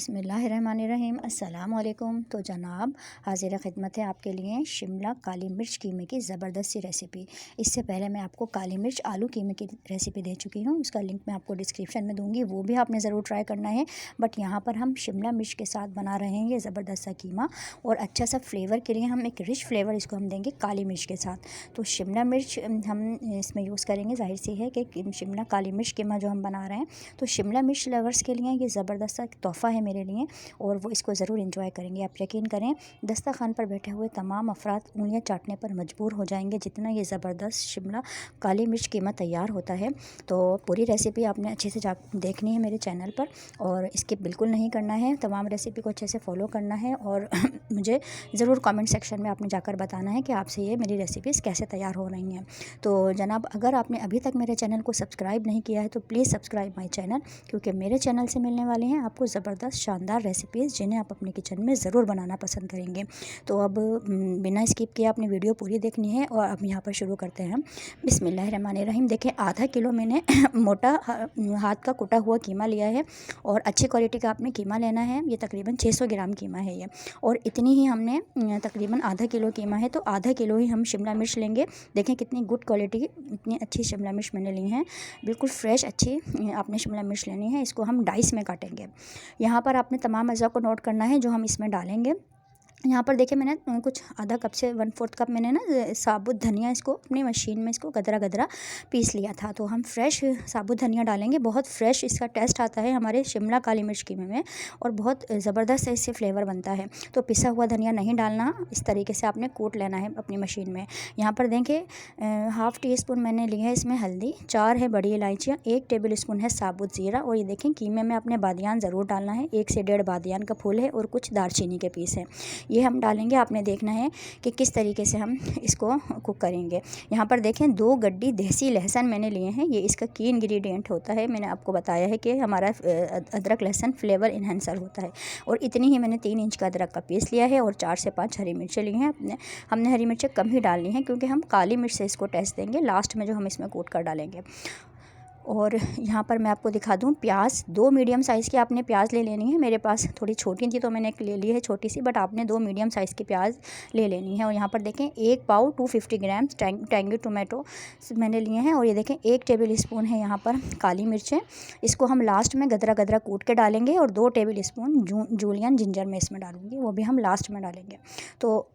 बिस्मिल्लाहिर्रहमानिर्रहीम अस्सलाम वालेकुम। तो जनाब हाज़िर ख़िदमत है आपके लिए शिमला काली मिर्च कीमे की ज़बरदस्त सी रेसिपी। इससे पहले मैं आपको काली मिर्च आलू कीमे की रेसिपी दे चुकी हूँ, उसका लिंक मैं आपको डिस्क्रिप्शन में दूँगी, वो भी आपने ज़रूर ट्राई करना है। बट यहाँ पर हम शिमला मिर्च के साथ बना रहे हैं ये ज़बरदस्त सा कीमा, और अच्छा सा फ्लेवर के लिए हम एक रिच फ्लेवर इसको हम देंगे काली मिर्च के साथ। तो शिमला मिर्च हम इसमें यूज़ करेंगे, जाहिर सी है कि शिमला काली मिर्च कीमा जो हम बना रहे हैं, तो शिमला मिर्च लवर्स के लिए ये ज़बरदस्त सा तोहफ़ा है मेरे लिए, और वो इसको ज़रूर एंजॉय करेंगे। आप यकीन करें, दस्तरखान पर बैठे हुए तमाम अफराद उंगलियां चाटने पर मजबूर हो जाएंगे जितना ये ज़बरदस्त शिमला काली मिर्च कीमा तैयार होता है। तो पूरी रेसिपी आपने अच्छे से देखनी है मेरे चैनल पर, और स्किप बिल्कुल नहीं करना है, तमाम रेसिपी को अच्छे से फॉलो करना है। और मुझे ज़रूर कमेंट सेक्शन में आपने जाकर बताना है कि आपसे ये मेरी रेसिपीज़ कैसे तैयार हो रही हैं। तो जनाब, अगर आपने अभी तक मेरे चैनल को सब्सक्राइब नहीं किया है तो प्लीज़ सब्सक्राइब माई चैनल, क्योंकि मेरे चैनल से मिलने वाले हैं आपको ज़बरदस्त शानदार रेसिपीज़ जिन्हें आप अपने किचन में ज़रूर बनाना पसंद करेंगे। तो अब बिना स्किप किए आपने वीडियो पूरी देखनी है, और अब यहाँ पर शुरू करते हैं हम। बिस्मिल्लाहिर्रहमानिर्रहीम। देखिए, आधा किलो मैंने मोटा हाथ का कुटा हुआ कीमा लिया है, और अच्छी क्वालिटी का आपने कीमा लेना है। ये तकरीबन 600 ग्राम कीमा है ये, और इतनी ही हमने तकरीबन आधा किलो कीमा है तो आधा किलो ही हम शिमला मिर्च लेंगे। देखें कितनी गुड क्वालिटी की, इतनी अच्छी शिमला मिर्च मैंने ली हैं, बिल्कुल फ्रेश अच्छी आपने शिमला मिर्च लेनी है। इसको हम डाइस में काटेंगे। यहाँ पर आपने तमाम अज़ा को नोट करना है जो हम इसमें डालेंगे। यहाँ पर देखिए, मैंने कुछ आधा कप से 1/4 कप मैंने ना साबुत धनिया इसको अपनी मशीन में इसको गदरा गदरा पीस लिया था। तो हम फ्रेश साबुत धनिया डालेंगे, बहुत फ्रेश इसका टेस्ट आता है हमारे शिमला काली मिर्च कीमे में, और बहुत ज़बरदस्त इससे फ्लेवर बनता है। तो पिसा हुआ धनिया नहीं डालना, इस तरीके से आपने कूट लेना है अपनी मशीन में। यहाँ पर देखिए, हाफ़ टी स्पून मैंने लिया है इसमें हल्दी, 4 है बड़ी इलायचियाँ, 1 टेबल स्पून है साबुत ज़ीरा, और ये देखें कीमे में आपने बादियान ज़रूर डालना है, 1 से 1.5 बादियान का फूल है, और कुछ दालचीनी के पीस हैं, ये हम डालेंगे। आपने देखना है कि किस तरीके से हम इसको कुक करेंगे। यहाँ पर देखें, 2 गड्डी देसी लहसुन मैंने लिए हैं, ये इसका की इंग्रेडिएंट होता है। मैंने आपको बताया है कि हमारा अदरक लहसुन फ्लेवर इन्हेंसर होता है। और इतनी ही मैंने 3 इंच का अदरक का पीस लिया है, और 4 से 5 हरी मिर्चें ली हैं। हमने हरी मिर्चें कम ही डालनी हैं, क्योंकि हम काली मिर्च से इसको टेस्ट देंगे लास्ट में जो हम इसमें कूट कर डालेंगे। और यहाँ पर मैं आपको दिखा दूँ, प्याज 2 मीडियम साइज़ की आपने प्याज ले लेनी है। मेरे पास थोड़ी छोटी थी तो मैंने एक ले ली है छोटी सी, बट आपने 2 मीडियम साइज़ की प्याज ले लेनी है। और यहाँ पर देखें, 1 पाव 250 ग्राम टैंगी टोमेटो मैंने लिए हैं, और ये देखें 1 टेबल स्पून है यहाँ पर काली मिर्चें, इसको हम लास्ट में गदरा गदरा कूट के डालेंगे। और 2 टेबल स्पून जूलियन जिंजर में इसमें डालूँगी, वो भी हम लास्ट में डालेंगे। तो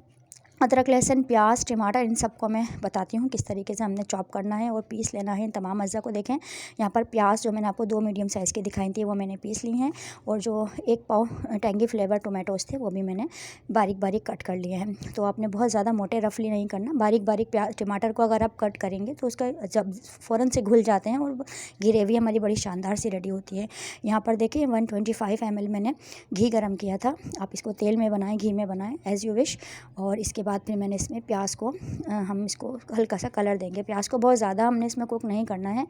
अदरक लहसुन प्याज टमाटर इन सबको मैं बताती हूँ किस तरीके से हमने चॉप करना है और पीस लेना है इन तमाम अज़्ज़ा को। देखें, यहाँ पर प्याज जो मैंने आपको 2 मीडियम साइज़ की दिखाई थी वो मैंने पीस ली हैं, और जो 1 पाव टेंगी फ्लेवर टोमेटोज़ थे वो भी मैंने बारीक बारीक कट कर लिए हैं। तो आपने बहुत ज़्यादा मोटे रफली नहीं करना, बारीक बारीक प्याज टमाटर को अगर आप कट करेंगे तो उसका जब फ़ौरन से घुल जाते हैं, और ग्रेवी हमारी बड़ी शानदार सी रेडी होती है। यहाँ पर देखिए 125 ml मैंने घी गर्म किया था, आप इसको तेल में बनाएं घी में बनाएं एज़ यू विश। और इसके बाद फिर मैंने इसमें प्याज को हम इसको हल्का सा कलर देंगे। प्याज को बहुत ज़्यादा हमने इसमें कुक नहीं करना है,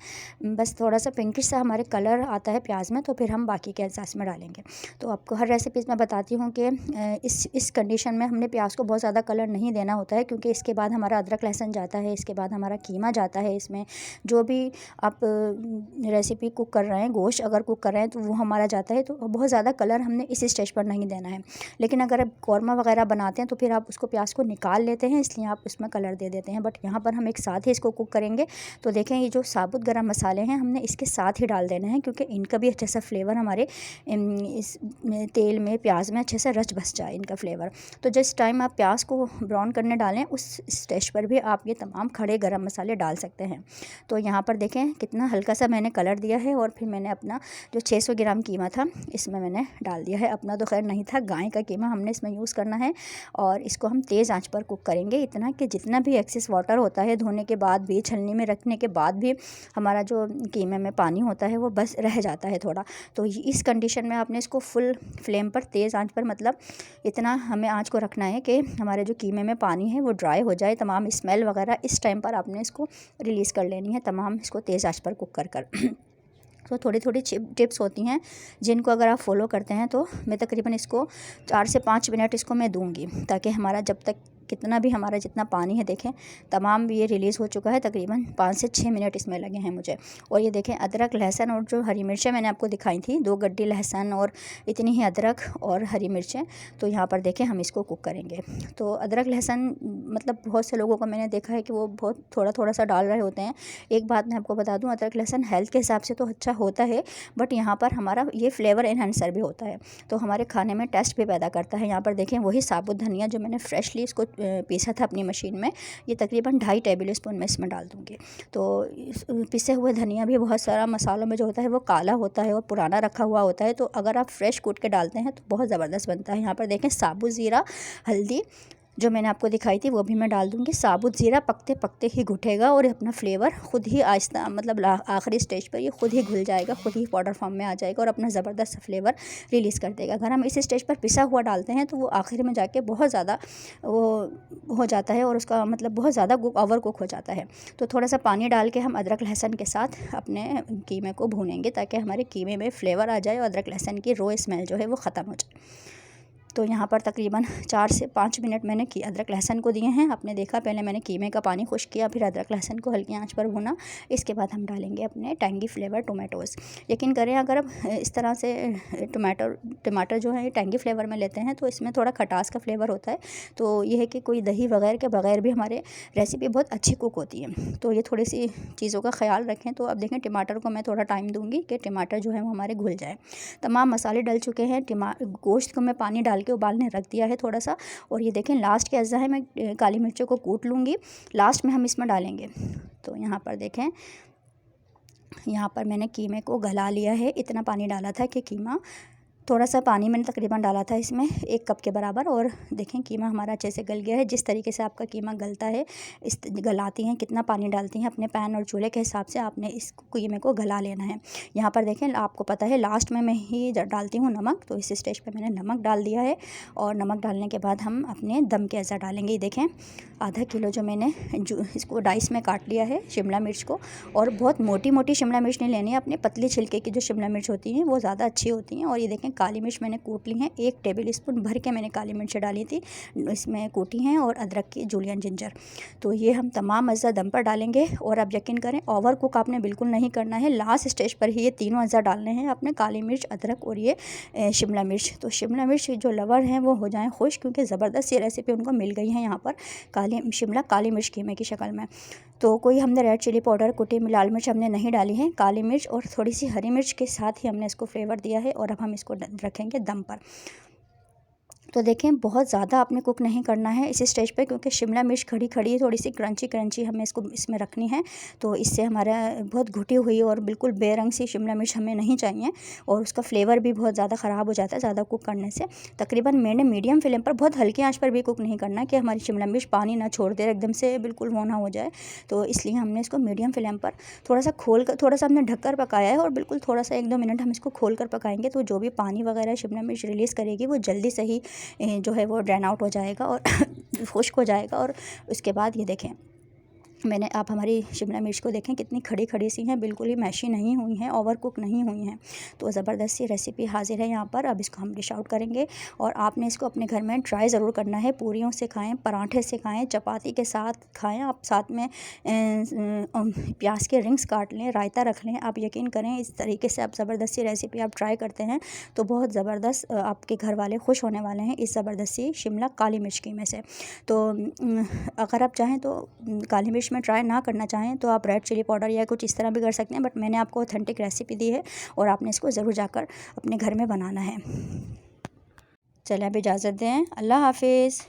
बस थोड़ा सा पिंकिश सा हमारे कलर आता है प्याज में, तो फिर हम बाकी के एहसास में डालेंगे। तो आपको हर रेसिपीज़ में बताती हूँ कि इस कंडीशन में हमने प्याज को बहुत ज़्यादा कलर नहीं देना होता है, क्योंकि इसके बाद हमारा अदरक लहसुन जाता है, इसके बाद हमारा कीमा जाता है। इसमें जो भी आप रेसिपी कुक कर रहे हैं, गोश्त अगर कुक कर रहे हैं तो वो हमारा जाता है, तो बहुत ज़्यादा कलर हमने इस स्टेज पर नहीं देना है। लेकिन अगर आप कौरमा वगैरह बनाते हैं तो फिर आप उसको प्याज को निकाल लेते हैं, इसलिए आप उसमें कलर दे देते हैं। बट यहाँ पर हम एक साथ ही इसको कुक करेंगे। तो देखें, ये जो साबुत गरम मसाले हैं हमने इसके साथ ही डाल देने हैं, क्योंकि इनका भी अच्छा सा फ्लेवर हमारे इस तेल में प्याज में अच्छे से रच बस जाए इनका फ्लेवर। तो जिस टाइम आप प्याज को ब्राउन करने डालें उस स्टेज पर भी आप ये तमाम खड़े गरम मसाले डाल सकते हैं। तो यहाँ पर देखें कितना हल्का सा मैंने कलर दिया है, और फिर मैंने अपना जो 600 ग्राम कीमा था इसमें मैंने डाल दिया है। अपना तो खैर नहीं था, गाय का कीमा हमने इसमें यूज़ करना है, और इसको हम तेज़ आंच पर कुक करेंगे, इतना कि जितना भी एक्सेस वाटर होता है धोने के बाद भी, छलनी में रखने के बाद भी हमारा जो कीमे में पानी होता है वो बस रह जाता है थोड़ा। तो इस कंडीशन में आपने इसको फुल फ्लेम पर तेज़ आंच पर, मतलब इतना हमें आंच को रखना है कि हमारे जो कीमे में पानी है वो ड्राई हो जाए, तमाम स्मेल वगैरह इस टाइम पर आपने इसको रिलीज़ कर लेनी है, तमाम इसको तेज़ आंच पर कुक कर कर। तो थोड़ी थोड़ी टिप्स होती हैं जिनको अगर आप फॉलो करते हैं तो मैं तकरीबन इसको 4 से 5 मिनट इसको मैं दूंगी, ताकि हमारा जब तक कितना भी हमारा जितना पानी है देखें तमाम ये रिलीज़ हो चुका है। तकरीबन 5 से 6 मिनट इसमें लगे हैं मुझे। और ये देखें अदरक, लहसुन और जो हरी मिर्चें मैंने आपको दिखाई थी, 2 गड्डी लहसुन और इतनी ही अदरक और हरी मिर्चें, तो यहाँ पर देखें हम इसको कुक करेंगे। तो अदरक लहसुन मतलब बहुत से लोगों को मैंने देखा है कि वो बहुत थोड़ा थोड़ा सा डाल रहे होते हैं। एक बात मैं आपको बता दूँ, अदरक लहसुन हेल्थ के हिसाब से तो अच्छा होता है, बट यहाँ पर हमारा ये फ्लेवर एनहांसर भी होता है, तो हमारे खाने में टेस्ट भी पैदा करता है। यहाँ पर देखें वही साबुत धनिया जो मैंने फ्रेशली इसको पीसा था अपनी मशीन में, ये तकरीबन 2.5 टेबल स्पून मैं इसमें डाल दूँगी। तो पिसे हुए धनिया भी बहुत सारा मसालों में जो होता है वो काला होता है और पुराना रखा हुआ होता है, तो अगर आप फ्रेश कूट के डालते हैं तो बहुत ज़बरदस्त बनता है। यहाँ पर देखें साबुत ज़ीरा, हल्दी जो मैंने आपको दिखाई थी वो भी मैं डाल दूँगी। साबुत ज़ीरा पकते पकते ही घुटेगा और अपना फ्लेवर खुद ही आहिस्ता मतलब आखिरी स्टेज पर ये खुद ही घुल जाएगा, खुद ही पाउडर फॉर्म में आ जाएगा और अपना ज़बरदस्त फ्लेवर रिलीज़ कर देगा। अगर हम इस स्टेज पर पिसा हुआ डालते हैं तो वो आखिर में जाके बहुत ज़्यादा वो हो जाता है और उसका मतलब बहुत ज़्यादा ओवर कुक हो जाता है। तो थोड़ा सा पानी डाल के हम अदरक लहसुन के साथ अपने कीमे को भूनेंगे ताकि हमारे कीमे में फ्लेवर आ जाए और अदरक लहसुन की रो स्मेल जो है वो ख़त्म हो जाए। तो यहाँ पर तकरीबन 4 से 5 मिनट मैंने अदरक लहसुन को दिए हैं। आपने देखा पहले मैंने कीमे का पानी खुश्क किया, फिर अदरक लहसुन को हल्की आंच पर भुना। इसके बाद हम डालेंगे अपने टैंगी फ्लेवर टोमेटोज़। यकीन करें अगर आप इस तरह से टमाटर जो है ये टैंगी फ्लेवर में लेते हैं तो इसमें थोड़ा खटास का फ्लेवर होता है। तो ये है कि कोई दही वगैरह के बगैर भी हमारे रेसिपी बहुत अच्छी कुक होती है। तो ये थोड़ी सी चीज़ों का ख्याल रखें। तो अब देखें टमाटर को मैं थोड़ा टाइम दूँगी कि टमाटर जो है वो हमारे घुल जाए। तमाम मसाले डल चुके हैं। गोश्त को मैं पानी डाल के उबालने रख दिया है थोड़ा सा। और ये देखें लास्ट के अज्जा है, मैं काली मिर्चों को कूट लूँगी, लास्ट में हम इसमें डालेंगे। तो यहाँ पर देखें, यहाँ पर मैंने कीमे को गला लिया है। इतना पानी डाला था कि कीमा, थोड़ा सा पानी मैंने तकरीबन डाला था इसमें 1 कप के बराबर। और देखें कीमा हमारा अच्छे से गल गया है। जिस तरीके से आपका कीमा गलता है, इस गलाती हैं, कितना पानी डालती हैं अपने पैन और चूल्हे के हिसाब से आपने इस कीमे को गला लेना है। यहाँ पर देखें आपको पता है लास्ट में मैं ही डालती हूँ नमक, तो इस स्टेज पर मैंने नमक डाल दिया है। और नमक डालने के बाद हम अपने दम के अज़ा डालेंगे। देखें आधा किलो जो मैंने इसको डाइस में काट लिया है शिमला मिर्च को। और बहुत मोटी मोटी शिमला मिर्च नहीं लेनी है, अपने पतली छिलके की जो शिमला मिर्च होती हैं वो ज़्यादा अच्छी होती हैं। और ये देखें काली मिर्च मैंने कूट ली हैं, 1 टेबल स्पून भर के मैंने काली मिर्च डाली थी इसमें कूटी हैं, और अदरक की जूलियन जिंजर। तो ये हम तमाम अज़ा दम पर डालेंगे। और अब यकीन करें ओवर कुक आपने बिल्कुल नहीं करना है, लास्ट स्टेज पर ही ये तीनों अज़ा डालने हैं अपने, काली मिर्च, अदरक और ये शिमला मिर्च। तो शिमला मिर्च जो लवर हैं वो हो जाएं खुश, क्योंकि ज़बरदस्त ये रेसिपी उनको मिल गई है यहाँ पर काली मिर्च कीमे की शक्ल में। तो कोई हमने रेड चिली पाउडर, कुटी लाल मिर्च हमने नहीं डाली है, काली मिर्च और थोड़ी सी हरी मिर्च के साथ ही हमने इसको फ्लेवर दिया है। और अब हम इसको रखेंगे दम पर। तो देखें बहुत ज़्यादा आपने कुक नहीं करना है इस स्टेज पे, क्योंकि शिमला मिर्च खड़ी खड़ी थोड़ी सी क्रंची हमें इसको इसमें रखनी है। तो इससे हमारा बहुत घुटी हुई और बिल्कुल बेरंग सी शिमला मिर्च हमें नहीं चाहिए, और उसका फ्लेवर भी बहुत ज़्यादा ख़राब हो जाता है ज़्यादा कुक करने से। तकरीबन मैंने मीडियम फ्लेम पर, बहुत हल्की आँच पर भी कुक नहीं करना कि हमारी शिमला मिर्च पानी ना छोड़ दे, एकदम से बिल्कुल वो ना हो जाए। तो इसलिए हमने इसको मीडियम फ्लेम पर थोड़ा सा हमने ढककर पकाया है, और बिल्कुल थोड़ा सा 1-2 मिनट हम इसको खोल कर पकाएंगे। तो जो भी पानी वगैरह शिमला मिर्च रिलीज़ करेगी वो जल्दी से ही जो है वो ड्रेन आउट हो जाएगा और खुश्क हो जाएगा। और उसके बाद ये देखें आप हमारी शिमला मिर्च को देखें कितनी खड़ी खड़ी सी हैं, बिल्कुल ही मैशी नहीं हुई हैं, ओवर कुक नहीं हुई हैं। तो ज़बरदस्त सी रेसिपी हाजिर है यहाँ पर। अब इसको हम डिश आउट करेंगे, और आपने इसको अपने घर में ट्राई ज़रूर करना है। पूरियों से खाएं, पराठे से खाएं, चपाती के साथ खाएं, आप साथ में प्याज के रिंग्स काट लें, रायता रख लें। आप यकीन करें इस तरीके से आप ज़बरदस्त सी रेसिपी आप ट्राई करते हैं तो बहुत ज़बरदस्त आपके घर वाले खुश होने वाले हैं इस ज़बरदस्त सी शिमला काली मिर्च कीमे से। तो अगर आप चाहें तो काली मिर्च में ट्राई ना करना चाहें तो आप रेड चिली पाउडर या कुछ इस तरह भी कर सकते हैं, बट मैंने आपको ऑथेंटिक रेसिपी दी है और आपने इसको ज़रूर जाकर अपने घर में बनाना है। चलें अब इजाज़त दें, अल्लाह हाफिज़।